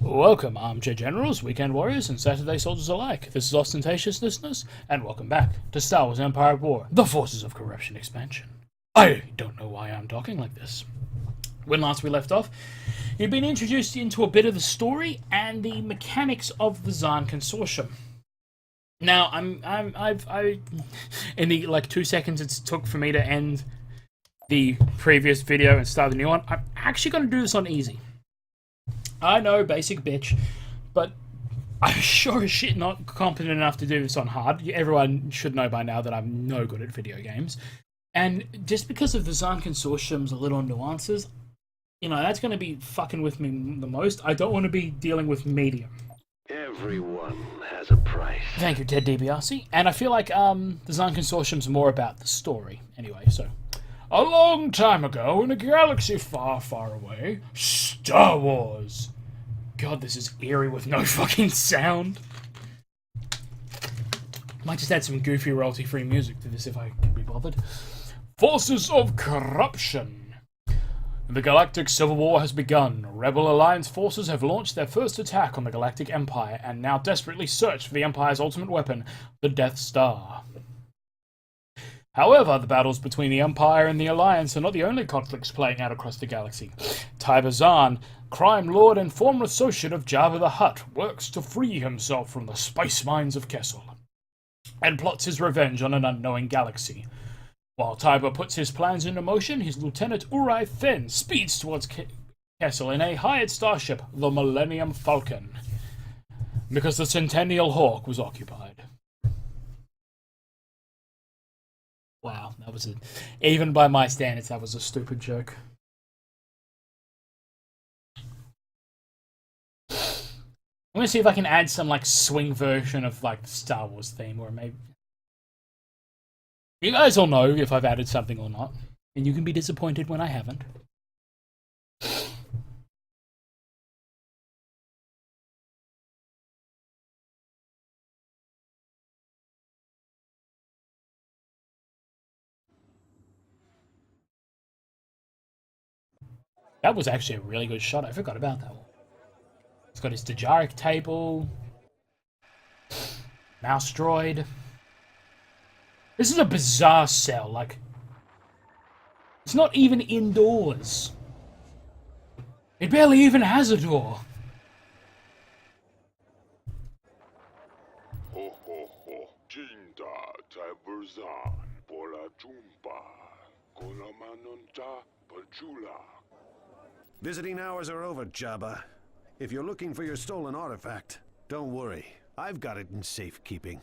Welcome, armchair generals, weekend warriors, and Saturday soldiers alike. This is ostentatious listeners, and welcome back to Star Wars Empire at War, the Forces of Corruption expansion. I don't know why I'm talking like this. When last we left off, you've been introduced into a bit of the story and the mechanics of the Zaan Consortium. Now, in the 2 seconds it took for me to end the previous video and start the new one, I'm actually going to do this on easy. I know, basic bitch, but I'm sure as shit not competent enough to do this on hard. Everyone should know by now that I'm no good at video games. And just because of the Zaan Consortium's little nuances, that's going to be fucking with me the most. I don't want to be dealing with medium. Everyone has a price. Thank you, Ted DiBiase. And I feel like the Zaan Consortium's more about the story. Anyway, so... A long time ago, in a galaxy far, far away, Star Wars. God, this is eerie with no fucking sound. Might just add some goofy royalty-free music to this if I can be bothered. Forces of Corruption. The Galactic Civil War has begun. Rebel Alliance forces have launched their first attack on the Galactic Empire and now desperately search for the Empire's ultimate weapon, the Death Star. However, the battles between the Empire and the Alliance are not the only conflicts playing out across the galaxy. Tiber Zaan, crime lord and former associate of Jabba the Hutt, works to free himself from the spice mines of Kessel, and plots his revenge on an unknowing galaxy. While Tiber puts his plans into motion, his lieutenant Uri Fenn speeds towards Kessel in a hired starship, the Millennium Falcon, because the Centennial Hawk was occupied. Wow, that was even by my standards, that was a stupid joke. I'm gonna see if I can add some swing version of the Star Wars theme, or maybe you guys will know if I've added something or not, and you can be disappointed when I haven't. That was actually a really good shot. I forgot about that one. It's got his Dejaric table. Mouse droid. This is a bizarre cell. It's not even indoors. It barely even has a door. Ho ho ho. Jinda Tiberzan. Pola Jumpa. Kolamanunta Pajula. Visiting hours are over, Jabba. If you're looking for your stolen artifact, don't worry. I've got it in safekeeping.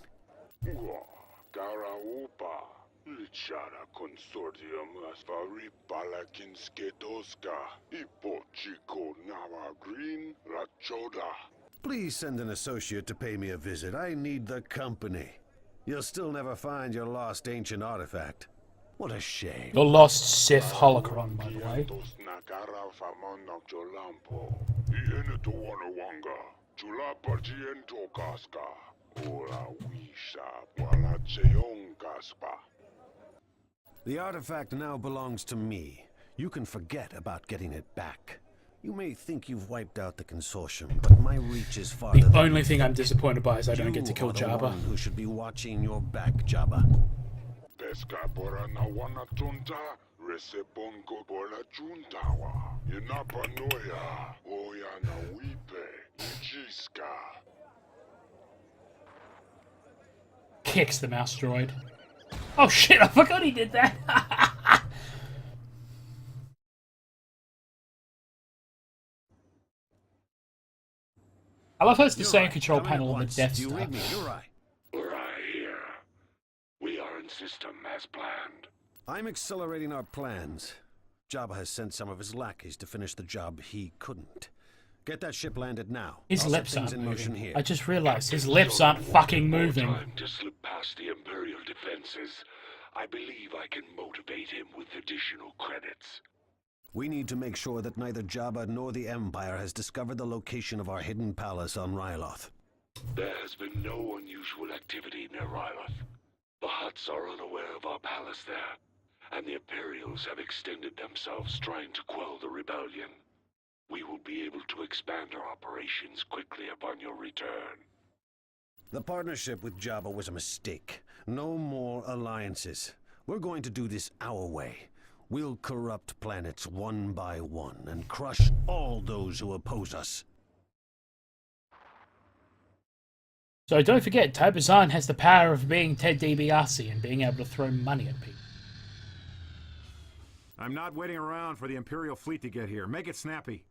Garaupa. Lichara Consortium Asfari Balakinsketoska. Ipochiko Nama Green Rachoda. Please send an associate to pay me a visit. I need the company. You'll still never find your lost ancient artifact. What a shame. The lost Sith holocron, by the way. The artifact now belongs to me. You can forget about getting it back. You may think you've wiped out the Consortium, but my reach is farther. The only thing I'm disappointed by is I don't get to kill You are the Jabba. one who should be watching your back, Jabba. Pesca por na wana tunta, resebongo bola juntawa. Inapanoya, oya na wipe, ijiska. Kicks the mouse droid. Oh shit, I forgot he did that. I love how it's the same control panel on the Death Do you Star. read me? You're right. Right here. We are in system as planned. I'm accelerating our plans. Jabba has sent some of his lackeys to finish the job he couldn't. Get that ship landed now. His I'll set lips things aren't in motion moving. here. I just realized his lips aren't fucking moving. Time to slip past the Imperial defenses. I believe I can motivate him with additional credits. We need to make sure that neither Jabba nor the Empire has discovered the location of our hidden palace on Ryloth. There has been no unusual activity near Ryloth. The Hutts are unaware of our palace there, and the Imperials have extended themselves trying to quell the rebellion. we will be able to expand our operations quickly upon your return. The partnership with Jabba was a mistake. No more alliances. We're going to do this our way. We'll corrupt planets one by one and crush all those who oppose us. So don't forget, Tybazan has the power of being Ted DiBiase and being able to throw money at people. I'm not waiting around for the Imperial fleet to get here. Make it snappy.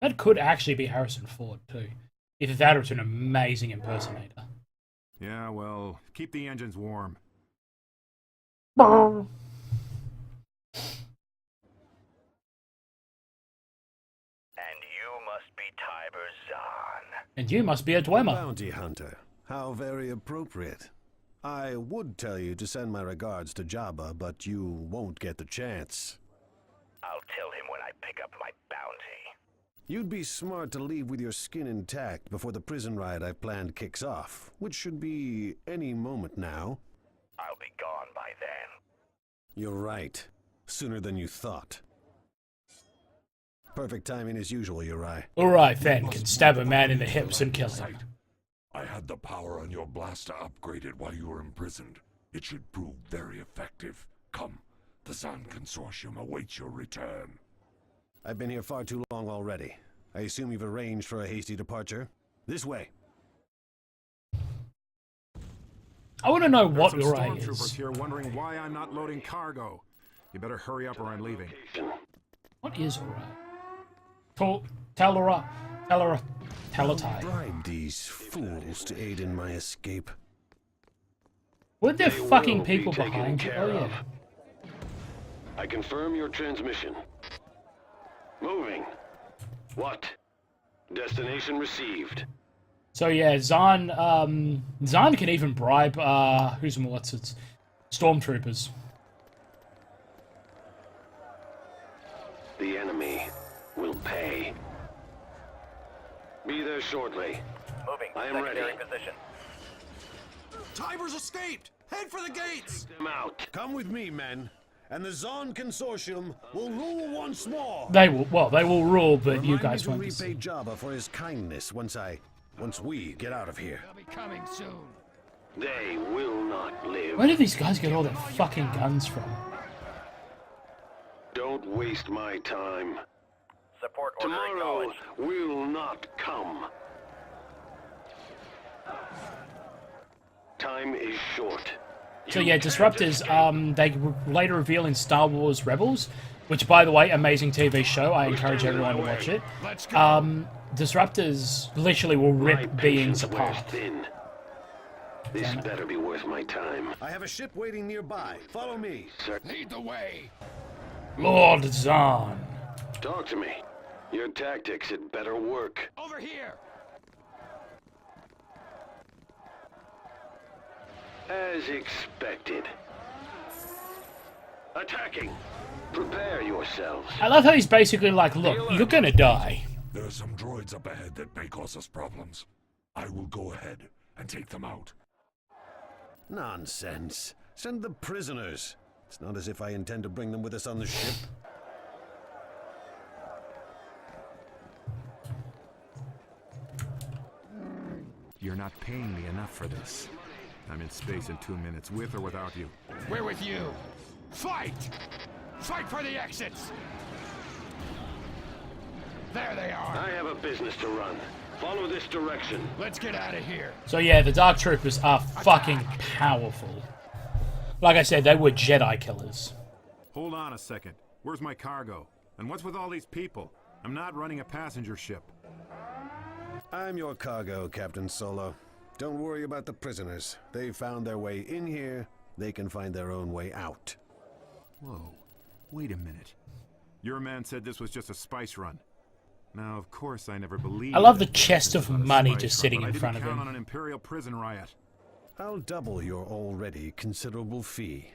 That could actually be Harrison Ford, too. Either that or it's an amazing impersonator. Yeah, well, keep the engines warm. And you must be Tybazan. And you must be a Dwemer. Bounty hunter. How very appropriate. I would tell you to send my regards to Jabba, but you won't get the chance. I'll tell him when I pick up my bounty. You'd be smart to leave with your skin intact before the prison riot I've planned kicks off, which should be any moment now. I'll be gone by then. You're right. Sooner than you thought. Perfect timing as usual, Uri. Alright then, can stab a man in the hips and kill him. I had the power on your blaster upgraded while you were imprisoned. It should prove very effective. Come, the Zan Consortium awaits your return. I've been here far too long already. I assume you've arranged for a hasty departure? This way. I want to know what There's some Uri stormtroopers is. here wondering why I'm not loading cargo. You better hurry up or I'm leaving. What is Uri? Tell her Ty. Bribe these fools to aid in my escape. Weren't there They fucking will be people taken behind you? care Oh of. yeah. I confirm your transmission. Moving. What? Destination received. So yeah, Zahn can even bribe what's it? Stormtroopers. The enemy will pay. Be there shortly. Moving. I am Secondary ready. position. Tiber's escaped! Head for the gates! I'm out. Come with me, men, and the Zon Consortium will rule once more! They will rule, but you Remind guys me won't to be repay seen. Jabba for his kindness once we get out of here. They will not live. Where do these guys get all their fucking guns from? Don't waste my time. Support order Tomorrow acknowledged. will not come. Time is short. So You yeah, can't Disruptors, escape. they later reveal in Star Wars Rebels, which by the way, amazing TV show, I encourage everyone to watch it. Disruptors literally will My rip beings patience wears apart. thin. This better be worth my time. I have a ship waiting nearby. Follow me. Sir, Lead the way. Lord Zahn. talk to me. Your tactics had better work. Over here. As expected. Attacking. Prepare yourselves. I love how he's basically like, look, you're gonna die. There are some droids up ahead that may cause us problems. I will go ahead and take them out. Nonsense. Send the prisoners. It's not as if I intend to bring them with us on the ship. You're not paying me enough for this. I'm in space in 2 minutes, with or without you. We're with you. Fight! Fight for the exits! There they are. I have a business to run. Follow this direction. Let's get out of here. So yeah, the Dark Troopers are fucking powerful. Like I said, they were Jedi killers. Hold on a second. Where's my cargo? And what's with all these people? I'm not running a passenger ship. I'm your cargo, Captain Solo. Don't worry about the prisoners. They found their way in here. They can find their own way out. Whoa. Wait a minute. Your man said this was just a spice run. Now, of course, I never believed. I love the that chest this of was a money spice just run, sitting but in I front didn't of count him. on an Imperial prison riot. I'll double your already considerable fee.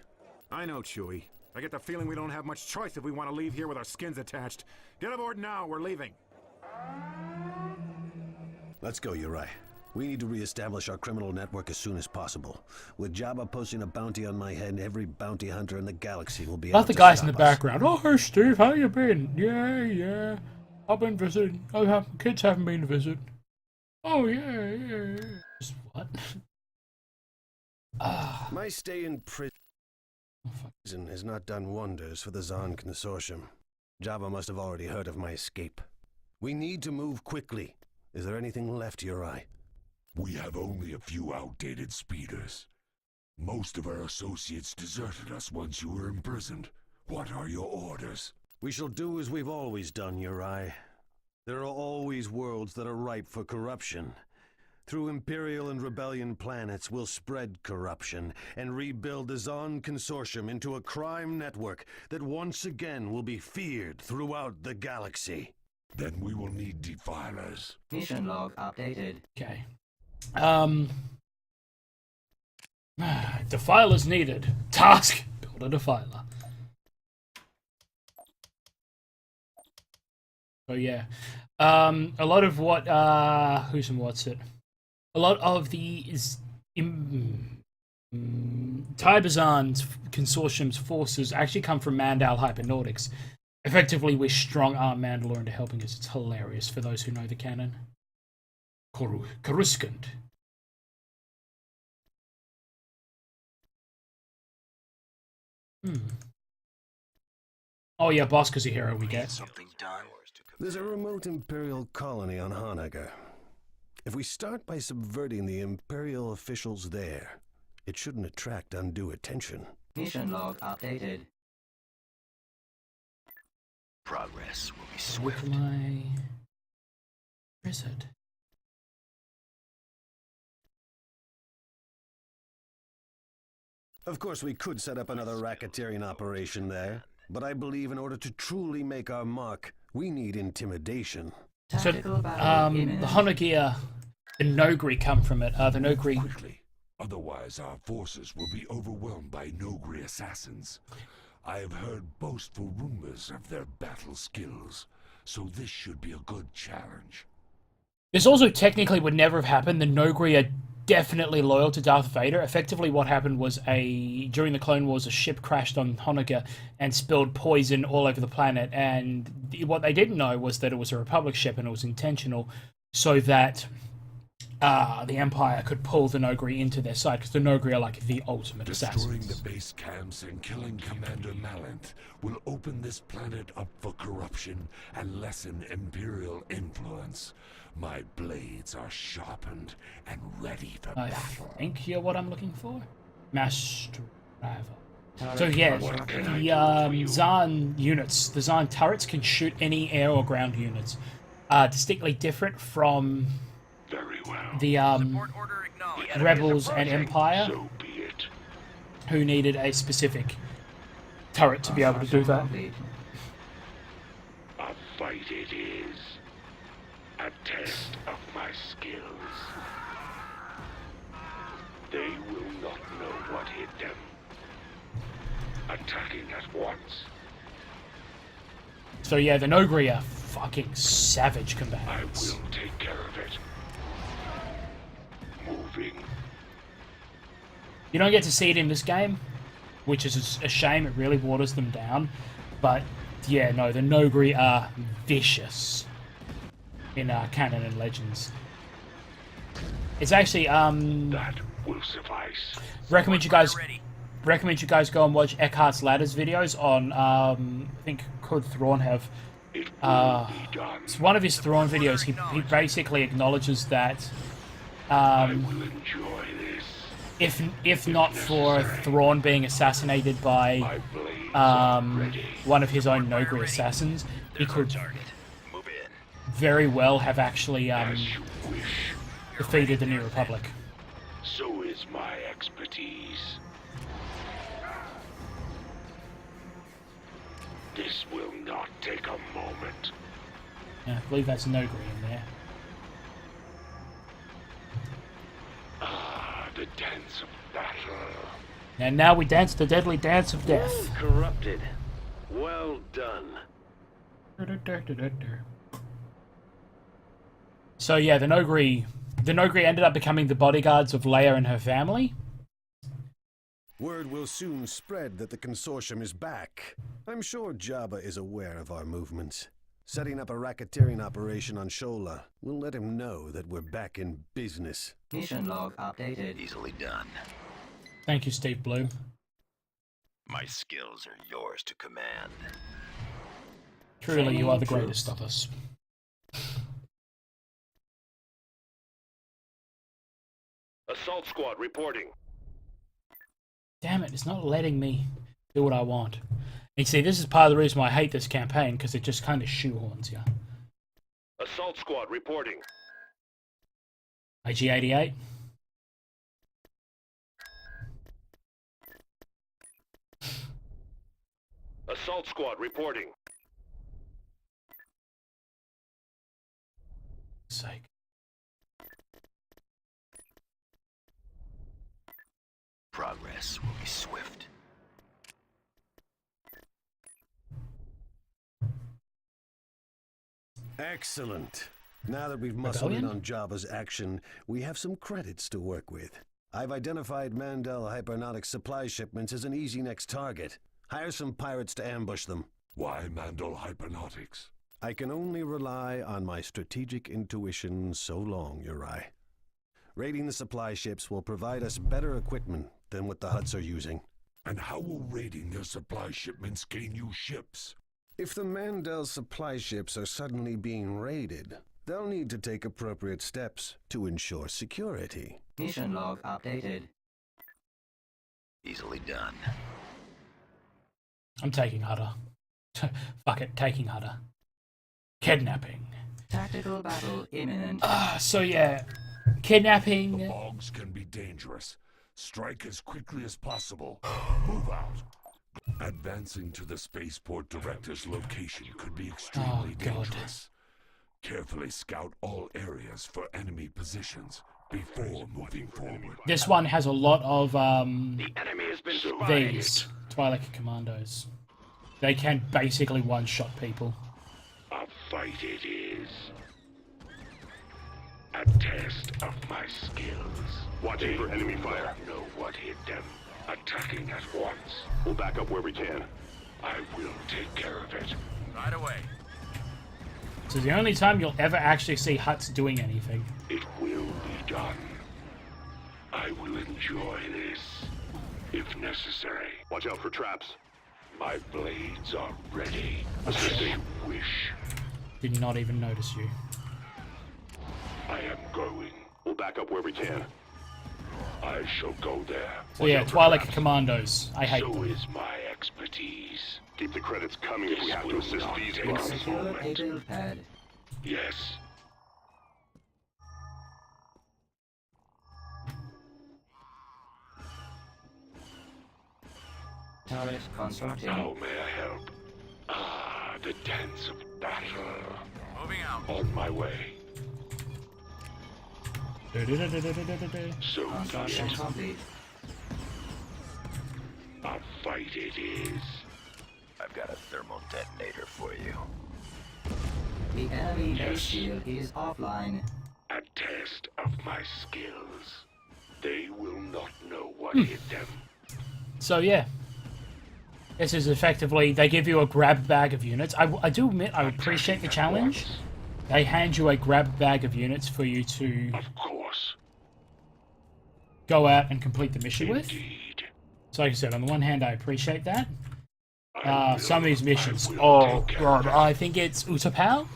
I know, Chewie. I get the feeling we don't have much choice if we want to leave here with our skins attached. Get aboard now, we're leaving. Let's go, Uri. We need to re-establish our criminal network as soon as possible. With Jabba posting a bounty on my head, every bounty hunter in the galaxy will be able Not the to guys in the stop us. background. Oh, hey Steve, how you been? Yeah. I've been visiting. Kids haven't been to visit. Oh yeah. Just what? My stay in prison has not done wonders for the Zahn Consortium. Jabba must have already heard of my escape. We need to move quickly. Is there anything left, Uri? We have only a few outdated speeders. Most of our associates deserted us once you were imprisoned. What are your orders? We shall do as we've always done, Uri. There are always worlds that are ripe for corruption. Through Imperial and Rebellion planets, we'll spread corruption and rebuild the Zahn Consortium into a crime network that once again will be feared throughout the galaxy. Then we will need defilers. Mission log updated. Okay. Defilers needed. Task: build a defiler. Oh yeah. A lot of what who's and what's it? A lot of the Tybazan's Consortium's forces actually come from Mandal Hypernautics. Effectively, we strong-arm Mandalore into helping us. It's hilarious for those who know the canon. Coruscant. Oh yeah, Bosca's a hero we get. Something done. There's a remote Imperial colony on Hanagar. If we start by subverting the Imperial officials there, it shouldn't attract undue attention. Mission log updated. Progress will be swift. Where is it? Of course, we could set up another racketeering operation there, but I believe in order to truly make our mark, we need intimidation. So, Tactical battle the imminent. Honagia, the Nogri come from it. The Nogri. Quickly. Otherwise, our forces will be overwhelmed by Nogri assassins. I have heard boastful rumors of their battle skills, so this should be a good challenge. This also technically would never have happened. The Nogri are definitely loyal to Darth Vader. Effectively, what happened was during the Clone Wars, a ship crashed on Honaga and spilled poison all over the planet. And what they didn't know was that it was a Republic ship and it was intentional, so that the Empire could pull the Nogri into their side, because the Nogri are like the ultimate Destroying assassins. the base camps and killing Commander Malanth will open this planet up for corruption and lessen Imperial influence. My blades are sharpened and ready for I battle. think you're what I'm looking for. Mass Driver. So yeah, the Zahn units, the Zahn turrets can shoot any air or ground units. Distinctly different from Very well. the Order acknowledged. Rebels and Empire, So be it. who needed a specific turret to be able to do that. Complete. A fight it is. A test of my skills. They will not know what hit them. Attacking at once. So yeah, the Nogri are fucking savage I combatants. will take care of it. Moving. You don't get to see it in this game, which is a shame. It really waters them down. But yeah, no, the Nogri are vicious in canon and legends. It's actually That will suffice. recommend you guys go and watch Eckhart's Ladders videos on I think Code Thrawn have. It will be done. It's one of his Thrawn videos. He basically acknowledges that I will enjoy this. if not for Thrawn being assassinated by My blades are ready. one of his own Nogri assassins, he could Move in. very well have actually As you wish. defeated the New Republic. So is my expertise. This will not take a moment. Yeah, I believe that's Nogri in there. Ah, the dance of battle. And now we dance the deadly dance of death. Corrupted. Well done. So yeah, the Nogri the Nogri ended up becoming the bodyguards of Leia and her family. Word will soon spread that the Consortium is back. I'm sure Jabba is aware of our movements. Setting up a racketeering operation on Shola will let him know that we're back in business. Mission log updated. Easily done. Thank you, Steve Bloom. My skills are yours to command. Truly, you are the greatest of us. Assault squad reporting. Damn it, it's not letting me do what I want. And see, this is part of the reason why I hate this campaign, because it just kind of shoehorns you. Assault squad reporting. IG-88. Assault squad reporting. Sake. Progress will be swift. Excellent. Now that we've muscled in Rebellion? on Jabba's action, we have some credits to work with. I've identified Mandel hypernautics supply shipments as an easy next target. Hire some pirates to ambush them. Why Mandel Hypernautics? I can only rely on my strategic intuition so long, Uri. Raiding the supply ships will provide us better equipment than what the Hutts are using. And how will raiding their supply shipments gain you ships? If the Mandel supply ships are suddenly being raided, they'll need to take appropriate steps to ensure security. Mission log updated. Easily done. I'm taking Hutter. Fuck it, taking Hutter. Kidnapping. Tactical battle imminent. So yeah, The kidnapping. bogs can be dangerous. Strike as quickly as possible. Move out. Advancing to the spaceport director's location could be extremely God. dangerous. Carefully scout all areas for enemy positions before moving forward. This one has a lot of The enemy has been spotted. these Twi'lek commandos. They can basically one-shot people. A fight it is. A test of my skills. Watching for enemy fire. Know what hit them. Attacking at once. We'll back up where we can. I will take care of it. Right away. So the only time you'll ever actually see Hutts doing anything. It will be done. I will enjoy this, if necessary. Watch out for traps. My blades are ready. As you wish. Did not even notice you. I am going. We'll back up where we can. I shall go there. So yeah, Watch out for Twi'lek traps. commandos. I hate So them. is my expertise. Keep the credits coming if we have to assist these guys. Secure a build pad. Yes. Turret constructing. How may I help? Ah, the dance of battle. Moving out. On my way. So Construction complete. a fight it is. I've got a thermal detonator for you. The enemy base shield is offline. A test of my skills. They will not know what hit them. So yeah. This is effectively, they give you a grab bag of units. I do admit, I appreciate the challenge. They hand you a grab bag of units for you to Of course. go out and complete the mission with. Indeed. So like I said, on the one hand, I appreciate that. I will- Some of these missions, I will oh take care god, of it. I think it's Utapau.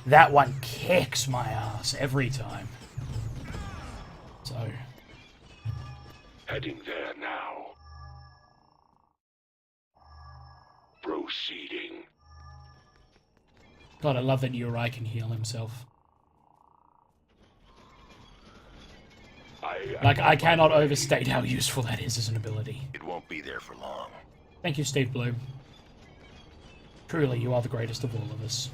That one kicks my ass every time. So, Heading there now. Proceeding. God, I love that Uri can heal himself. Like, I cannot overstate how useful that is as an ability. It won't be there for long. Thank you, Steve Bloom. Truly, you are the greatest of all of us.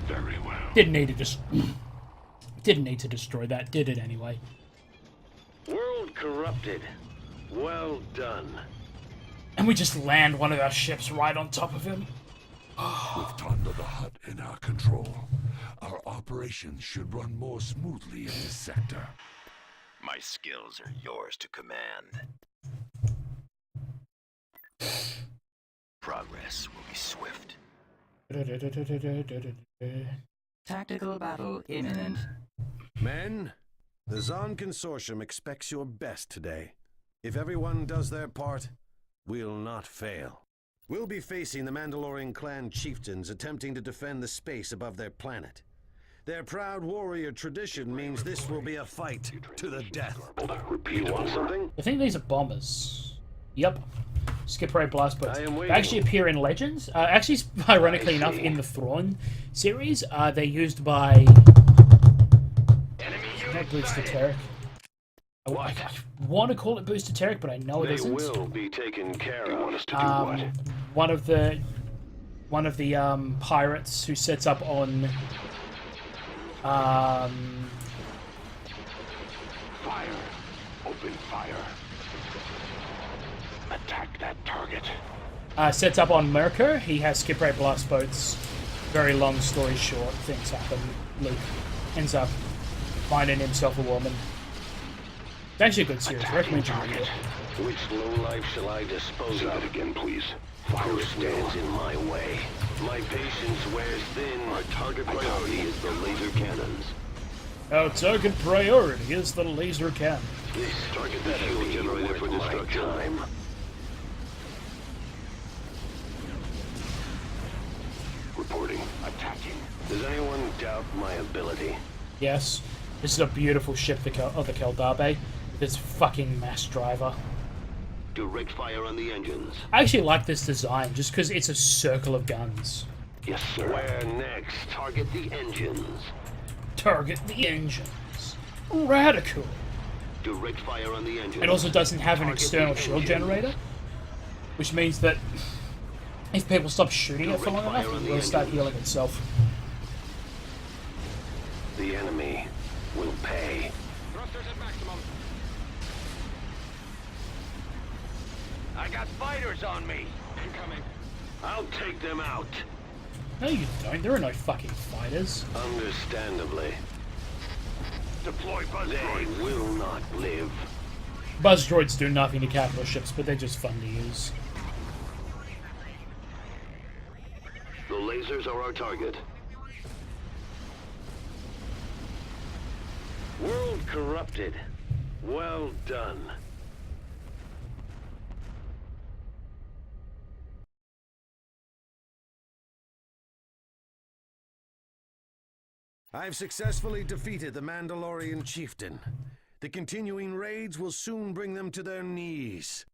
Very well. Didn't need to just didn't need to destroy that, did it anyway? World corrupted. Well done. And we just land one of our ships right on top of him. With Thunder the Hutt in our control, our operations should run more smoothly in this sector. My skills are yours to command. Progress will be swift. Tactical battle imminent. Men, the Zon Consortium expects your best today. If everyone does their part, we'll not fail. We'll be facing the Mandalorian clan chieftains attempting to defend the space above their planet. Their proud warrior tradition means this will be a fight to the death. Repeat. You want something? I think these are bombers. Yep. Skip ray blast boats. I am They waiting. actually appear in Legends. Actually, ironically enough, in the Thrawn series, they're used by... Not Booster Terric. I want to call it Booster Terric, but I know it They isn't. will be taken care of. You want us to do what? One of the pirates who sets up on Fire. Open fire. Attack that target. sets up on Mirko. He has skip ray blast boats. Very long story short, things happen. Luke ends up finding himself a woman. It's actually a good series. I recommend you read it. Which lowlife shall I dispose of? Again, please. Fire stands in my way. My patience wears thin. Our target priority is the laser cannons. Our target priority is the laser cannon. This target that fuel generator for destruction. Time. Reporting. Attacking. Does anyone doubt my ability? Yes, this is a beautiful ship of the Keldabe. This fucking mass driver. Direct fire on the engines. I actually like this design just because it's a circle of guns. Yes, sir. Where next? Target the engines. Target the engines. Radical. Direct fire on the engines. It also doesn't have an Target external the shield engines. generator, which means that if people stop shooting it for long enough, Direct fire on it the will start engines. healing itself. The enemy will pay. Thrusters at maximum. I got fighters on me. Incoming. I'll take them out. No, you don't. There are no fucking fighters. Understandably. Deploy buzz They droids. will not live. Buzz droids do nothing to capital ships, but they're just fun to use. The lasers are our target. World corrupted. Well done. I've successfully defeated the Mandalorian chieftain. The continuing raids will soon bring them to their knees.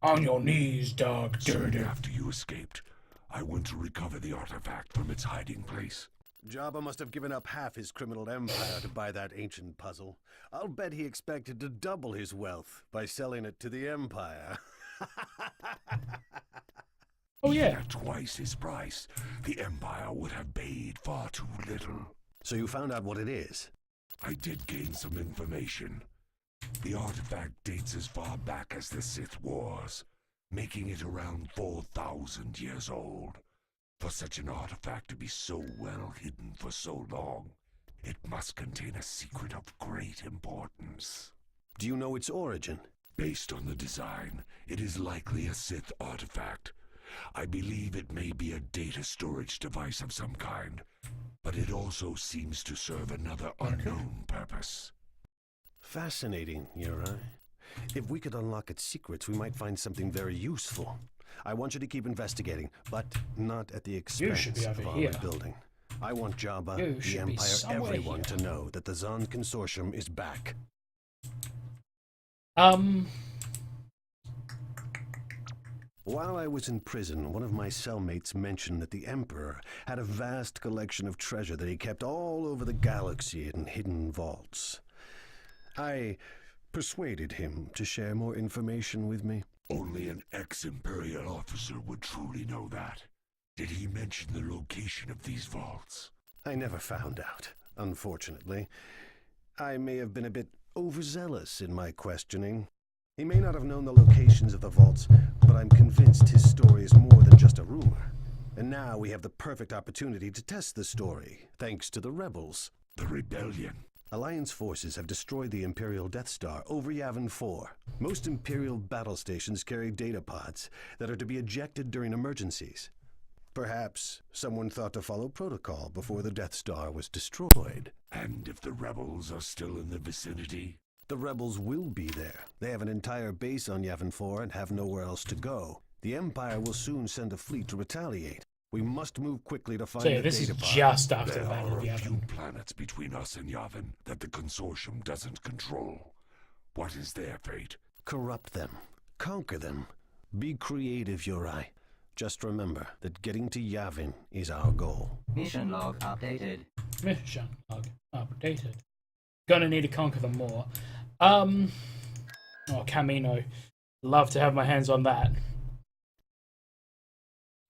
On your knees, dog. Soon after you escaped, I went to recover the artifact from its hiding place. Jabba must have given up half his criminal empire to buy that ancient puzzle. I'll bet he expected to double his wealth by selling it to the Empire. Oh yeah. At twice his price, the Empire would have paid far too little. So you found out what it is? I did gain some information. The artifact dates as far back as the Sith Wars, making it around 4,000 years old. For such an artifact to be so well hidden for so long, it must contain a secret of great importance. Do you know its origin? Based on the design, it is likely a Sith artifact. I believe it may be a data storage device of some kind, but it also seems to serve another unknown purpose. Fascinating, Yuri. If we could unlock its secrets, we might find something very useful. I want you to keep investigating, but not at the expense should be over of our here. rebuilding. I want Jabba, You the should be Empire, somewhere everyone here. to know that the Zon Consortium is back. While I was in prison, one of my cellmates mentioned that the Emperor had a vast collection of treasure that he kept all over the galaxy in hidden vaults. I persuaded him to share more information with me. Only an ex-Imperial officer would truly know that. Did he mention the location of these vaults? I never found out, unfortunately. I may have been a bit overzealous in my questioning. He may not have known the locations of the vaults, but I'm convinced his story is more than just a rumor. And now we have the perfect opportunity to test the story, thanks to the rebels. The rebellion. Alliance forces have destroyed the Imperial Death Star over Yavin 4. Most Imperial battle stations carry data pods that are to be ejected during emergencies. Perhaps someone thought to follow protocol before the Death Star was destroyed. And if the rebels are still in the vicinity? The rebels will be there. They have an entire base on Yavin 4 and have nowhere else to go. The Empire will soon send a fleet to retaliate. We must move quickly to find So yeah, the this is data pod. just after There the Battle are of a few Yavin. planets between us and Yavin that the Consortium doesn't control. What is their fate? Corrupt them. Conquer them. Be creative, Uri. Just remember that getting to Yavin is our goal. Mission log updated. Mission log updated. Gonna need to conquer them more. Oh, Camino. Love to have my hands on that.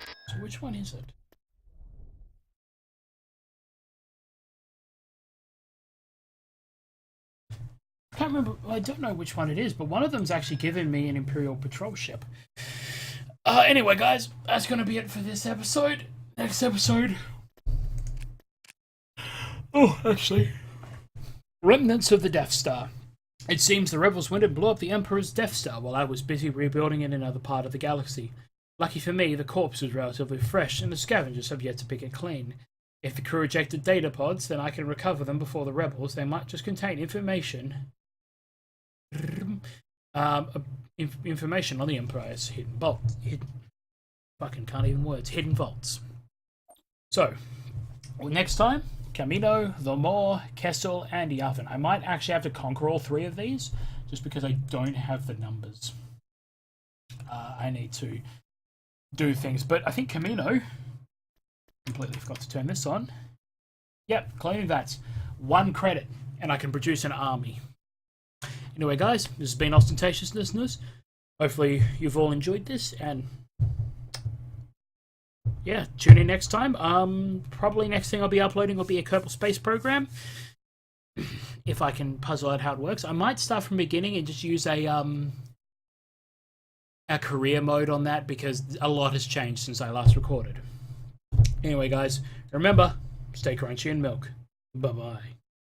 So which one is it? I can't remember. I don't know which one it is, but one of them's actually given me an Imperial patrol ship. Anyway, guys, that's going to be it for this episode. Next episode. Oh, actually. Remnants of the Death Star. It seems the rebels went and blew up the Emperor's Death Star while I was busy rebuilding it in another part of the galaxy. Lucky for me, the corpse was relatively fresh, and the scavengers have yet to pick it clean. If the crew ejected data pods, then I can recover them before the rebels. They might just contain information. Information on the Empire's hidden vault. Fucking can't even words. Hidden vaults. So, next time, Camino, Vomor, Kessel, and Yavin. I might actually have to conquer all three of these, just because I don't have the numbers. I need to do things, but I think Camino, completely forgot to turn this on. Yep, claiming that's 1 credit, and I can produce an army. Anyway, guys, this has been Ostentatious Listeners. Hopefully you've all enjoyed this, and yeah, tune in next time. Probably next thing I'll be uploading will be a Kerbal Space Program, if I can puzzle out how it works. I might start from the beginning and just use a career mode on that, because a lot has changed since I last recorded. Anyway, guys, remember, stay crunchy and milk. Bye-bye.